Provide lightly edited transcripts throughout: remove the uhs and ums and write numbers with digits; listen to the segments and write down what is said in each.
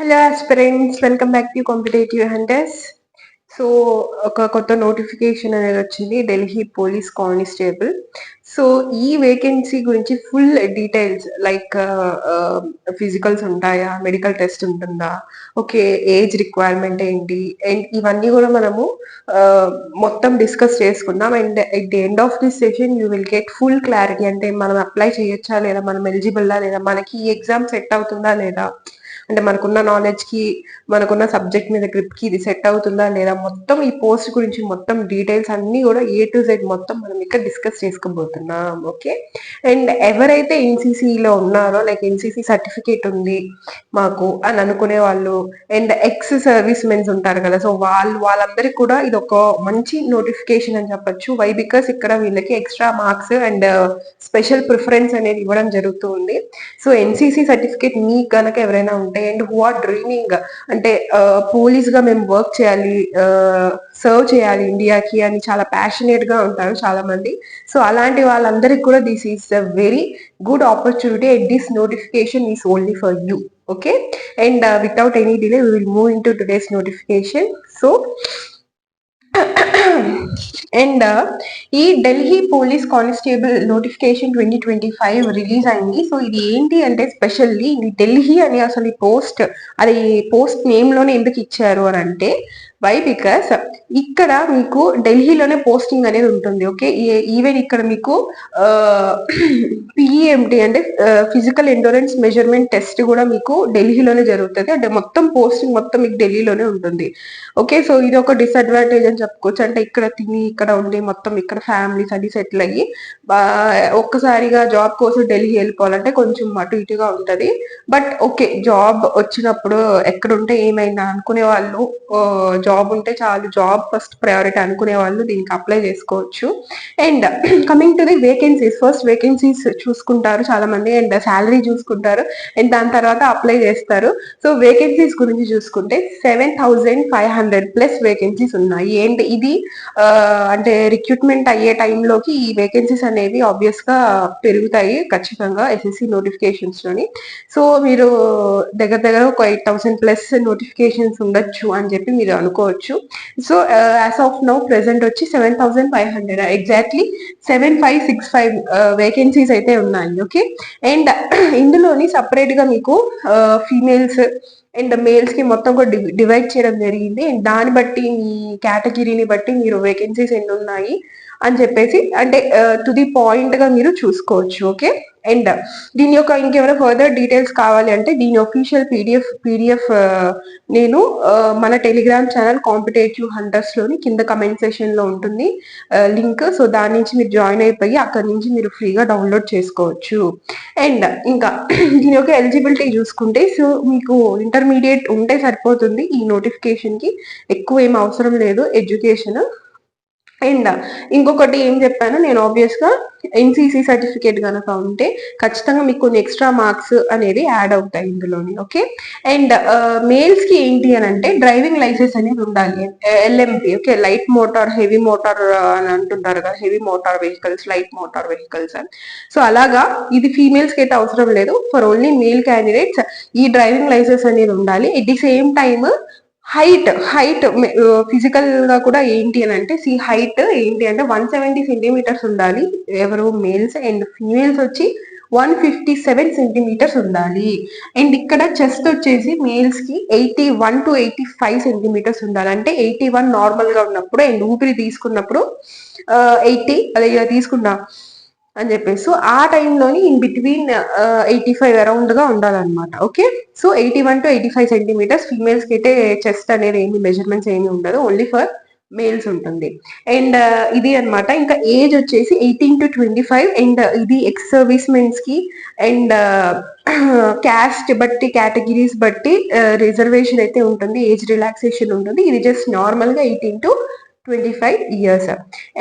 Hello aspirants, welcome back to competitive hunters. So ఒక కొత్త notification అనేది వచ్చింది, ఢిల్లీ పోలీస్ కానిస్టేబుల్. సో ఈ వేకెన్సీ గురించి ఫుల్ డీటెయిల్స్ లైక్ ఫిజికల్స్ ఉంటాయా, మెడికల్ టెస్ట్ ఉంటుందా, ఓకే, ఏజ్ రిక్వైర్మెంట్ ఏంటి, అండ్ ఇవన్నీ కూడా మనము మొత్తం డిస్కస్ చేసుకుందాం. And at the end of this session you will get full clarity. అంటే మనం అప్లై చేయొచ్చా లేదా, మనం ఎలిజిబుల్లా లేదా, మనకి ఈ ఎగ్జామ్ సెట్ అవుతుందా లేదా, అంటే మనకున్న నాలెడ్జ్ కి, మనకున్న సబ్జెక్ట్ మీద గ్రిప్ కి ఇది సెట్ అవుతుందా లేదా, మొత్తం ఈ పోస్ట్ గురించి మొత్తం డీటెయిల్స్ అన్ని కూడా A to Z మొత్తం మనం ఇక్కడ డిస్కస్ చేసుకోబోతున్నాం. ఓకే, అండ్ ఎవరైతే ఎన్సీసీలో ఉన్నారో, లైక్ ఎన్సీసీ సర్టిఫికేట్ ఉంది మాకు అని అనుకునే వాళ్ళు, అండ్ ఎక్స్ సర్వీస్ మెన్స్ ఉంటారు కదా, సో వాళ్ళందరికీ కూడా ఇది ఒక మంచి నోటిఫికేషన్ అని చెప్పొచ్చు. వై బికాస్ ఇక్కడ వీళ్ళకి extra marks and special preference అనేది ఇవ్వడం జరుగుతుంది. సో ఎన్సీసీ సర్టిఫికేట్ మీకు కనుక ఎవరైనా ఉంటే, అండ్ హూ ఆర్ డ్రీమింగ్, అంటే పోలీస్ గా మేము వర్క్ చేయాలి, సర్వ్ చేయాలి ఇండియాకి అని చాలా ప్యాషనేట్ గా ఉంటారు చాలా మంది. సో అలాంటి వాళ్ళందరికీ కూడా this is a very good opportunity, and this notification is only for you. Okay, and without any delay we will move into today's notification. So and ఈ Delhi police constable notification 2025 release అయింది. So ఇది ఏంటి అంటే, specially Delhi అని అసలు ఈ post, అది post name లోనే ఎందుకు ఇచ్చారు అని అంటే, వై బికాస్ ఇక్కడ మీకు ఢిల్లీలోనే పోస్టింగ్ అనేది ఉంటుంది. ఓకే, ఈవెన్ ఇక్కడ మీకు పిఈఎంటీ అంటే ఫిజికల్ ఎండోరెన్స్ మెజర్మెంట్ టెస్ట్ కూడా మీకు ఢిల్లీలోనే జరుగుతుంది. అంటే మొత్తం పోస్టింగ్ మొత్తం మీకు ఢిల్లీలోనే ఉంటుంది. ఓకే, సో ఇది ఒక డిసడ్వాంటేజ్ అని చెప్పుకోవచ్చు. అంటే ఇక్కడ తిని ఇక్కడ ఉండి మొత్తం ఇక్కడ ఫ్యామిలీస్ అన్ని సెటిల్ అయ్యి ఒక్కసారిగా జాబ్ కోసం ఢిల్లీ వెళ్ళిపోవాలంటే కొంచెం అటు ఇటుగా ఉంటది. బట్ ఓకే, జాబ్ వచ్చినప్పుడు ఎక్కడుంటే ఏమైనా అనుకునే వాళ్ళు, జాబ్ ఉంటే చాలు, జాబ్ ఫస్ట్ ప్రయారిటీ అనుకునే వాళ్ళు దీనికి అప్లై చేసుకోవచ్చు. And coming to the vacancies, first vacancies చూసుకుంటారు చాలా మంది, అండ్ శాలరీ చూసుకుంటారు, అండ్ దాని తర్వాత అప్లై చేస్తారు. సో వేకెన్సీస్ గురించి చూసుకుంటే 7,500 ప్లస్ వేకెన్సీస్ ఉన్నాయి. అండ్ ఇది అంటే రిక్రూట్మెంట్ అయ్యే టైంలోకి ఈ వేకెన్సీస్ అనేవి ఆబ్వియస్ గా పెరుగుతాయి ఖచ్చితంగా ఎస్ఎస్సి నోటిఫికేషన్స్ లోని. సో మీరు దగ్గర దగ్గర ఒక 8,000 ప్లస్ నోటిఫికేషన్స్ ఉండొచ్చు అని చెప్పి మీరు అనుకోవచ్చు. So as of now present వచ్చి 7,500, ఎగ్జాక్ట్లీ 7,565 వేకెన్సీస్ అయితే ఉన్నాయి. ఓకే, అండ్ ఇందులోని సపరేట్ గా మీకు ఫీమేల్స్ అండ్ మేల్స్ కి మొత్తం కూడా డివైడ్ చేయడం జరిగింది. అండ్ దాన్ని బట్టి మీ కేటగిరీని బట్టి మీరు వేకెన్సీస్ ఎన్ని ఉన్నాయి అని చెప్పేసి, అంటే టు ది పాయింట్ గా మీరు చూసుకోవచ్చు. ఓకే, అండ్ దీని యొక్క ఇంకేమైనా ఫర్దర్ డీటెయిల్స్ కావాలి అంటే దీని ఒఫీషియల్ పీడిఎఫ్ నేను మన టెలిగ్రామ్ ఛానల్ కాంపిటేటివ్ హంటర్స్ లోని కింద కమెంట్ సెషన్ లో ఉంటుంది లింక్. సో దాని నుంచి మీరు జాయిన్ అయిపోయి అక్కడ నుంచి మీరు ఫ్రీగా డౌన్లోడ్ చేసుకోవచ్చు. అండ్ ఇంకా దీని యొక్క ఎలిజిబిలిటీ చూసుకుంటే, సో మీకు ఇంటర్మీడియట్ ఉంటే సరిపోతుంది ఈ నోటిఫికేషన్ కి, ఎక్కువ ఏం అవసరం లేదు ఎడ్యుకేషన్. అండ్ ఇంకొకటి ఏం చెప్పాను నేను, ఆబ్వియస్ గా ఎన్సీసీ సర్టిఫికేట్ కనుక ఉంటే ఖచ్చితంగా మీకు కొన్ని ఎక్స్ట్రా మార్క్స్ అనేది యాడ్ అవుతాయి ఇందులోని. ఓకే, అండ్ మేల్స్ కి ఏంటి అని అంటే డ్రైవింగ్ లైసెన్స్ అనేది ఉండాలి, LMP. Okay, light motor heavy motor అని అంటుంటారు కదా, heavy motor vehicles, light motor vehicles అని. సో అలాగా ఇది ఫీమేల్స్ కి అయితే అవసరం లేదు, ఫర్ ఓన్లీ మేల్ క్యాండిడేట్స్ ఈ డ్రైవింగ్ లైసెన్స్ అనేది ఉండాలి. At the same time height physical గా కూడా ఏంటి అని అంటే, హైట్ ఏంటి అంటే 170 సెంటీమీటర్స్ ఉండాలి ఎవరు మేల్స్, అండ్ ఫీమేల్స్ వచ్చి 157 సెంటీమీటర్స్ ఉండాలి. అండ్ ఇక్కడ చెస్ట్ వచ్చేసి మేల్స్ కి 81 to 85 సెంటీమీటర్స్ ఉండాలి. అంటే 81 నార్మల్ గా ఉన్నప్పుడు, అండ్ ఊపిరి తీసుకున్నప్పుడు 80 అదే తీసుకున్నాం అని చెప్పేసి, సో ఆ టైంలోని ఇన్ బిట్వీన్ 85 అరౌండ్ గా ఉండాలన్నమాట. Okay, so 81 to 85 centimetres. Females కి అయితే చెస్ట్ అనేది ఏమి మెజర్మెంట్స్ ఏమి ఉండదు, ఓన్లీ ఫర్ మేల్స్ ఉంటుంది. అండ్ ఇది అన్నమాట. ఇంకా ఏజ్ వచ్చేసి 18 to 25, అండ్ ఇది ఎక్స్ సర్వీస్ మెన్స్ కి అండ్ క్యాస్ట్ బట్టి, కేటగిరీస్ బట్టి రిజర్వేషన్ అయితే ఉంటుంది, ఏజ్ రిలాక్సేషన్ ఉంటుంది. ఇది జస్ట్ నార్మల్ గా 18 to 25 years.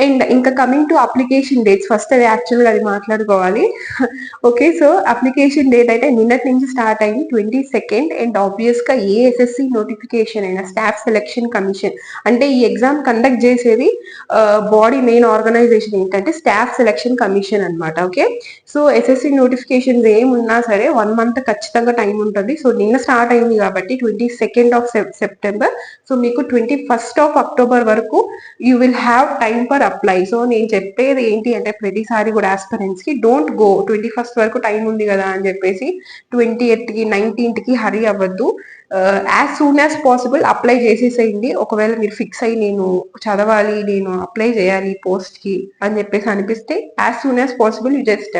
అండ్ ఇంకా coming to application dates, first అది యాక్చువల్గా అది మాట్లాడుకోవాలి. ఓకే, సో అప్లికేషన్ డేట్ అయితే నిన్నటి నుంచి స్టార్ట్ అయింది 22nd. అండ్ ఆబ్వియస్ గా ఏ ఎస్ఎస్సి నోటిఫికేషన్ అయినా స్టాఫ్ సెలక్షన్ కమిషన్ అంటే ఈ ఎగ్జామ్ కండక్ట్ చేసేది బాడీ మెయిన్ ఆర్గనైజేషన్ ఏంటంటే స్టాఫ్ సెలక్షన్ కమిషన్ అనమాట. ఓకే, సో ఎస్ఎస్సి నోటిఫికేషన్స్ ఏమున్నా సరే 1 month ఖచ్చితంగా టైం ఉంటుంది. సో నిన్న స్టార్ట్ అయింది కాబట్టి 22nd of September. సో మీకు 21st of October వరకు you will have time for apply. So నేను చెప్పేది ఏంటి అంటే ప్రతిసారి కూడా ఆస్పిరెంట్స్ కి డోంట్ గో 21st వరకు టైం ఉంది కదా అని చెప్పేసి 28th కి 19th కి హరీ అవ్వద్దు. As soon as possible apply చేసేసేయండి. ఒకవేళ మీరు ఫిక్స్ అయ్యి నేను చదవాలి, నేను అప్లై చేయాలి పోస్ట్ కి అని చెప్పేసి అనిపిస్తే as soon as possible you just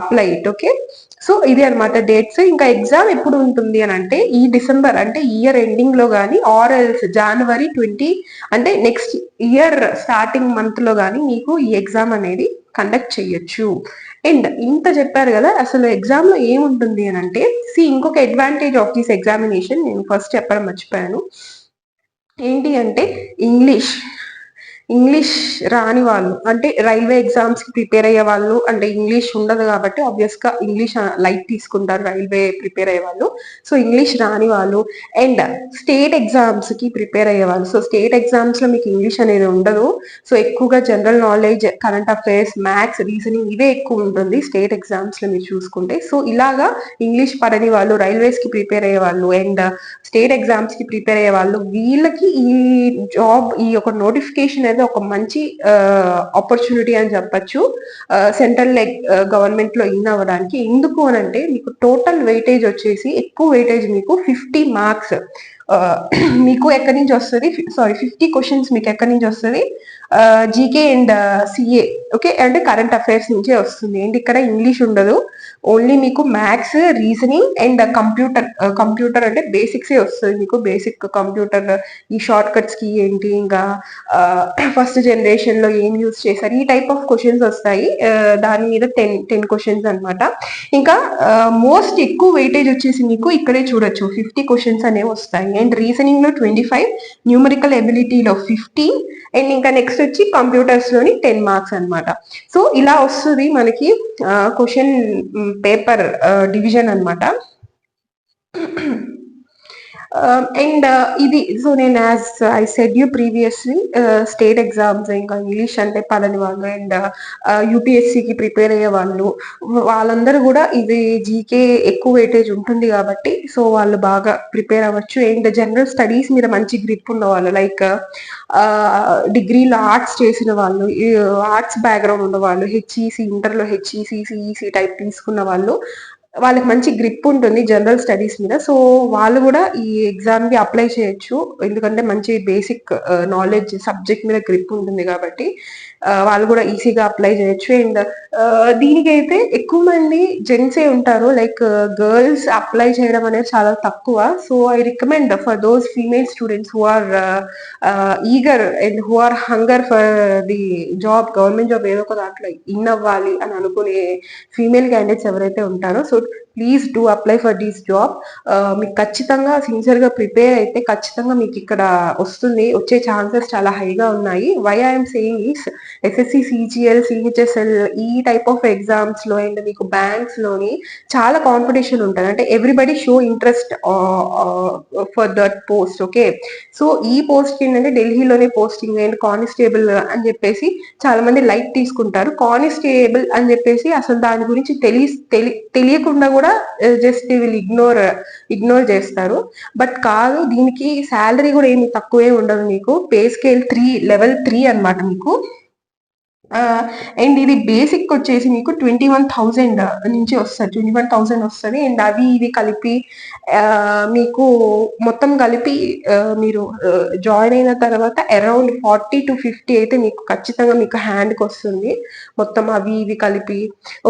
apply it. Okay, so ఇది అనమాట డేట్స్. ఇంకా ఎగ్జామ్ ఎప్పుడు ఉంటుంది అని అంటే ఈ డిసెంబర్ అంటే ఇయర్ ఎండింగ్ లో కానీ ఆర్ ఎల్స్ January 20 అంటే నెక్స్ట్ ఇయర్ స్టార్టింగ్ మంత్ లో కానీ మీకు ఈ ఎగ్జామ్ అనేది కండక్ట్ చేయొచ్చు. అండ్ ఇంత చెప్పారు కదా, అసలు ఎగ్జామ్ లో ఏముంటుంది అని అంటే ఇంకొక అడ్వాంటేజ్ ఆఫ్ దిస్ ఎగ్జామినేషన్ నేను ఫస్ట్ చెప్పడం మర్చిపోయాను. ఏంటి అంటే ఇంగ్లీష్ రాని వాళ్ళు అంటే రైల్వే ఎగ్జామ్స్ కి ప్రిపేర్ అయ్యే వాళ్ళు అంటే ఇంగ్లీష్ ఉండదు కాబట్టి ఆబ్వియస్ గా ఇంగ్లీష్ లైట్ తీసుకుంటారు రైల్వే ప్రిపేర్ అయ్యే వాళ్ళు. సో ఇంగ్లీష్ రాని వాళ్ళు అండ్ స్టేట్ ఎగ్జామ్స్ కి ప్రిపేర్ అయ్యే వాళ్ళు. సో స్టేట్ ఎగ్జామ్స్ లో మీకు ఇంగ్లీష్ అనేది ఉండదు. సో ఎక్కువగా general knowledge, current affairs, maths, reasoning ఇవే ఎక్కువ ఉంటుంది స్టేట్ ఎగ్జామ్స్ లో మీరు చూసుకుంటే. సో ఇలాగా ఇంగ్లీష్ పడని వాళ్ళు, రైల్వేస్ కి ప్రిపేర్ అయ్యే వాళ్ళు అండ్ స్టేట్ ఎగ్జామ్స్ కి ప్రిపేర్ అయ్యే వాళ్ళు వీళ్ళకి ఈ జాబ్ ఈ యొక్క నోటిఫికేషన్ అనేది ఒక మంచి ఆపర్చునిటీ అని చెప్పచ్చు సెంట్రల్ గవర్నమెంట్ లో ఇన్ అవ్వడానికి. ఎందుకు అని అంటే మీకు టోటల్ వెయిటేజ్ వచ్చేసి ఎక్కువ వెయిటేజ్ మీకు 50 మార్క్స్ మీకు ఎక్కడి నుంచి వస్తుంది, 50 క్వశ్చన్స్ మీకు ఎక్కడి నుంచి వస్తుంది, జీకే అండ్ సిఏ. ఓకే, అంటే కరెంట్ అఫైర్స్ నుంచే వస్తుంది. అండ్ ఇక్కడ ఇంగ్లీష్ ఉండదు, ఓన్లీ మీకు మ్యాథ్స్, రీజనింగ్ అండ్ కంప్యూటర్ అంటే బేసిక్సే వస్తుంది మీకు. బేసిక్ కంప్యూటర్ ఈ షార్ట్ కట్స్ కి ఏంటి, ఇంకా ఫస్ట్ జనరేషన్ లో ఏం యూజ్ చేశారు, ఈ టైప్ ఆఫ్ క్వశ్చన్స్ వస్తాయి. దాని మీద 10 క్వశ్చన్స్ అనమాట. ఇంకా మోస్ట్ ఎక్కువ వెయిటేజ్ వచ్చేసి మీకు ఇక్కడే చూడొచ్చు 50 క్వశ్చన్స్ అనేవి వస్తాయి. అండ్ రీజనింగ్ లో 25, న్యూమరికల్ ఎబిలిటీలో 15 అండ్ ఇంకా నెక్స్ట్ వచ్చి కంప్యూటర్స్ లోని 10 మార్క్స్ అనమాట. సో ఇలా వస్తుంది మనకి క్వశ్చన్ పేపర్ డివిజన్ అనమాట. అండ్ ఇది సో నేను as I said you previously state exams ఇంకా ఇంగ్లీష్ అంటే పదని వాళ్ళు అండ్ యూపీఎస్సికి ప్రిపేర్ అయ్యే వాళ్ళు వాళ్ళందరూ కూడా ఇది జీకే ఎక్కువ వెయిటేజ్ ఉంటుంది కాబట్టి సో వాళ్ళు బాగా ప్రిపేర్ అవ్వచ్చు. అండ్ జనరల్ స్టడీస్ మీద మంచి గ్రిప్ ఉన్న వాళ్ళు లైక్ డిగ్రీలో ఆర్ట్స్ చేసిన వాళ్ళు, ఆర్ట్స్ బ్యాక్గ్రౌండ్ ఉన్న వాళ్ళు, హెచ్ఈసి ఇంటర్లో హెచ్ఈసి సిఈసి టైప్ తీసుకున్న వాళ్ళు వాళ్ళకి మంచి గ్రిప్ ఉంటుంది జనరల్ స్టడీస్ మీద. సో వాళ్ళు కూడా ఈ ఎగ్జామ్ కి అప్లై చేయొచ్చు ఎందుకంటే మంచి బేసిక్ నాలెడ్జ్ సబ్జెక్ట్ మీద గ్రిప్ ఉంటుంది కాబట్టి వాళ్ళు కూడా ఈజీగా అప్లై చేయొచ్చు. అండ్ దీనికైతే ఎక్కువ మంది జెంట్సే ఉంటారు, లైక్ గర్ల్స్ అప్లై చేయడం అనేది చాలా తక్కువ. So I recommend for those female students who are eager and who are hunger for the job, government job ఏదో ఒక దాంట్లో ఇన్ అవ్వాలి అని అనుకునే ఫీమేల్ క్యాండిడేట్స్ ఎవరైతే ఉంటారో so please do apply for this job. మీకు ఖచ్చితంగా సిన్సియర్ గా ప్రిపేర్ అయితే ఖచ్చితంగా మీకు ఇక్కడ వచ్చే ఛాన్సెస్ చాలా హైగా ఉన్నాయి. Why I'm saying is SSC, CGL, CHSL ఈ టైప్ ఆఫ్ ఎగ్జామ్స్ లో అండ్ మీకు బ్యాంక్స్ లోని చాలా కాంపిటీషన్ ఉంటుంది. అంటే everybody show interest for that post. Okay, so ఈ పోస్ట్ ఏంటంటే ఢిల్లీలోనే పోస్టింగ్ అండ్ కానిస్టేబుల్ అని చెప్పేసి చాలా మంది లైట్ తీసుకుంటారు. కానిస్టేబుల్ అని చెప్పేసి అసలు దాని గురించి తెలియకుండా కూడా జస్ట్ వీళ్ళు ఇగ్నోర్ చేస్తారు. బట్ కాదు, దీనికి శాలరీ కూడా ఏమి తక్కువే ఉండదు. మీకు పే స్కేల్ లెవెల్ 3 అనమాట మీకు. అండ్ ఇది బేసిక్ వచ్చేసి మీకు 21,000 నుంచి వస్తుంది, 21,000 వస్తుంది. అండ్ అవి ఇవి కలిపి మీకు మొత్తం కలిపి మీరు జాయిన్ అయిన తర్వాత అరౌండ్ 40 to 50 అయితే మీకు ఖచ్చితంగా మీకు హ్యాండ్కి వస్తుంది మొత్తం అవి ఇవి కలిపి.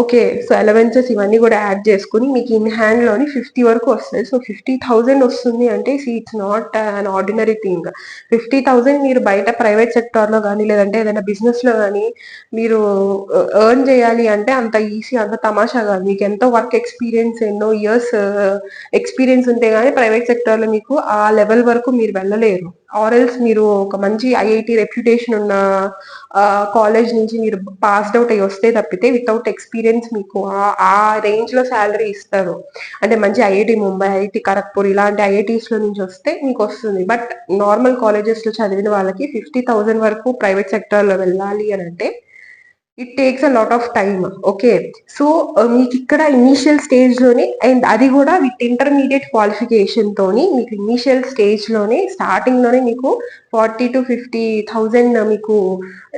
ఓకే, సో అలవెన్సెస్ ఇవన్నీ కూడా యాడ్ చేసుకుని మీకు ఇన్ హ్యాండ్ లోని 50 వరకు వస్తుంది. సో 50,000 వస్తుంది అంటే it's not an ordinary thing. 50,000 మీరు బయట ప్రైవేట్ సెక్టార్ లో కానీ లేదంటే ఏదైనా బిజినెస్ లో కానీ మీరు ఎర్న్ చేయాలి అంటే అంత ఈజీ, అంత తమాషా కాదు. మీకు ఎంతో వర్క్ ఎక్స్పీరియన్స్, ఎన్నో ఇయర్స్ ఎక్స్పీరియన్స్ ఉంటే గానీ ప్రైవేట్ సెక్టర్ లో మీకు ఆ లెవెల్ వరకు మీరు వెళ్ళలేరు. ఆర్ఎల్స్ మీరు ఒక మంచి ఐఐటి రెప్యుటేషన్ ఉన్న కాలేజ్ నుంచి మీరు పాస్డ్ అవుట్ అయ్యి వస్తే తప్పితే వితౌట్ ఎక్స్పీరియన్స్ మీకు ఆ రేంజ్ లో శాలరీ ఇస్తారు. అంటే మంచి ఐఐటి ముంబై, ఐఐటి ఖరగ్పూర్ ఇలాంటి ఐఐటీస్ లో నుంచి వస్తే మీకు వస్తుంది. బట్ నార్మల్ కాలేజెస్ లో చదివిన వాళ్ళకి 50,000 వరకు ప్రైవేట్ సెక్టర్ లో వెళ్ళాలి అని అంటే it takes a lot of time. Okay, so మీకు ఇక్కడ ఇనీషియల్ స్టేజ్ లోనే, అండ్ అది కూడా విత్ ఇంటర్మీడియట్ క్వాలిఫికేషన్ తోని మీకు ఇనీషియల్ స్టేజ్ లోనే స్టార్టింగ్ లోనే మీకు 40,000 to 50,000 మీకు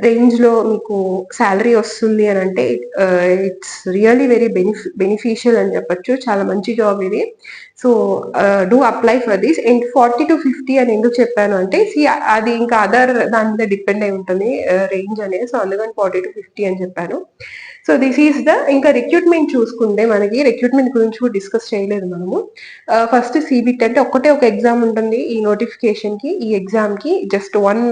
రేంజ్ లో మీకు శాలరీ వస్తుంది అని అంటే ఇట్స్ రియలీ వెరీ బెనిఫిషియల్ అని చెప్పొచ్చు. చాలా మంచి జాబ్ ఇది. So do apply for this. And 40 to 50 అని ఎందుకు చెప్పాను అంటే అది ఇంకా అదర్ దాని మీద డిపెండ్ అయి ఉంటుంది రేంజ్ అనేది. సో అందుకని 40 to 50 అని చెప్పాను. So this is the. ఇంకా రిక్రూట్మెంట్ చూసుకుంటే మనకి రిక్రూట్మెంట్ గురించి కూడా డిస్కస్ చేయలేదు మనము. ఫస్ట్ సిబిటి అంటే ఒకటే ఒక ఎగ్జామ్ ఉంటుంది ఈ నోటిఫికేషన్ కి. ఈ ఎగ్జామ్ కి just one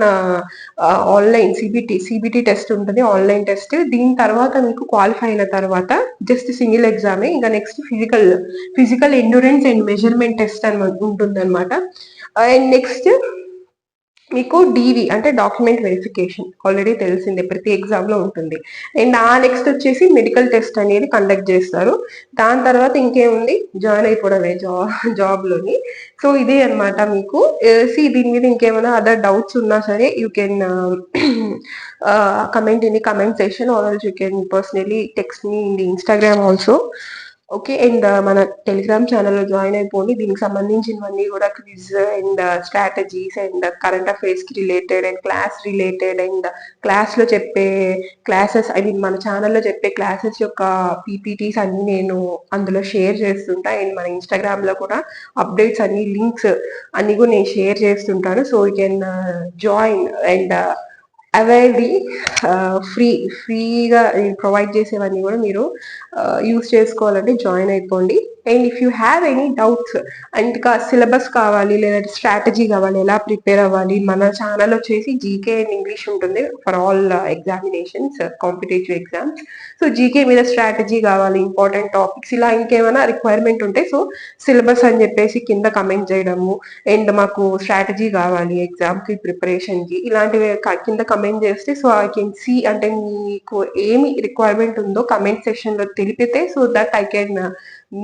online CBT test ఉంటుంది, ఆన్లైన్ టెస్ట్. దీని తర్వాత మీకు క్వాలిఫై అయిన తర్వాత జస్ట్ సింగిల్ ఎగ్జామే. ఇంకా next physical endurance and measurement test అని ఉంటుంది అనమాట. అండ్ నెక్స్ట్ మీకు డివి అంటే డాక్యుమెంట్ వెరిఫికేషన్ ఆల్రెడీ తెలిసిందే, ప్రతి ఎగ్జామ్ లో ఉంటుంది. అండ్ నెక్స్ట్ వచ్చేసి మెడికల్ టెస్ట్ అనేది కండక్ట్ చేస్తారు. దాని తర్వాత ఇంకేముంది, జాయిన్ అయిపోవడమే జాబ్ లోని. సో ఇదే అనమాట మీకు. దీని మీద ఇంకేమైనా అదర్ డౌట్స్ ఉన్నా సరే you can comment in the comment section, or you can personally text me in the Instagram also. Okay, and మన టెలిగ్రామ్ ఛానల్లో జాయిన్ అయిపోండి. దీనికి సంబంధించినవన్నీ కూడా quiz and strategies and current affairs కి related and class related and class లో చెప్పే classes, I mean మన ఛానల్లో చెప్పే క్లాసెస్ యొక్క పీపీటీస్ అన్ని నేను అందులో షేర్ చేస్తుంటా. అండ్ మన ఇన్స్టాగ్రామ్ లో కూడా అప్డేట్స్ అన్ని, లింక్స్ అన్ని కూడా నేను షేర్ చేస్తుంటాను. So you can join and available ఫ్రీగా ప్రొవైడ్ చేసేవన్నీ కూడా మీరు యూస్ చేసుకోవాలంటే జాయిన్ అయిపోండి. And if you have any doubts and ఇంకా సిలబస్ కావాలి లేదంటే స్ట్రాటజీ కావాలి, ఎలా ప్రిపేర్ అవ్వాలి, మన ఛానల్ వచ్చేసి జీకే అండ్ ఇంగ్లీష్ ఉంటుంది for all examinations, competitive exams. So GK మీద స్ట్రాటజీ కావాలి, ఇంపార్టెంట్ టాపిక్స్, ఇలా ఇంకేమైనా రిక్వైర్మెంట్ ఉంటే సో సిలబస్ అని చెప్పేసి కింద కమెంట్ చేయడము, అండ్ మాకు స్ట్రాటజీ కావాలి ఎగ్జామ్ కి ప్రిపరేషన్ కి, ఇలాంటివి కింద కమెంట్ చేస్తే సో ఐ కెన్ సీ, అంటే మీకు ఏమి రిక్వైర్మెంట్ ఉందో కమెంట్ సెక్షన్ లో తెలిపితే so that I can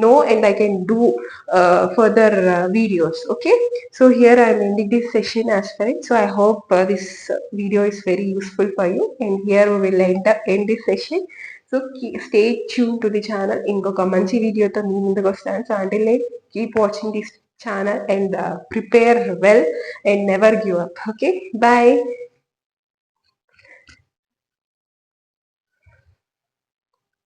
know and I can do further videos. Okay, so here I am ending this session as friends. So I hope this video is very useful for you, and here we will end this session. So stay tuned to the channel. ఇంకొక మంచి వీడియోతో మీ ముందుకు వస్తాను. So until then, keep watching this channel and prepare well and never give up. Okay, bye.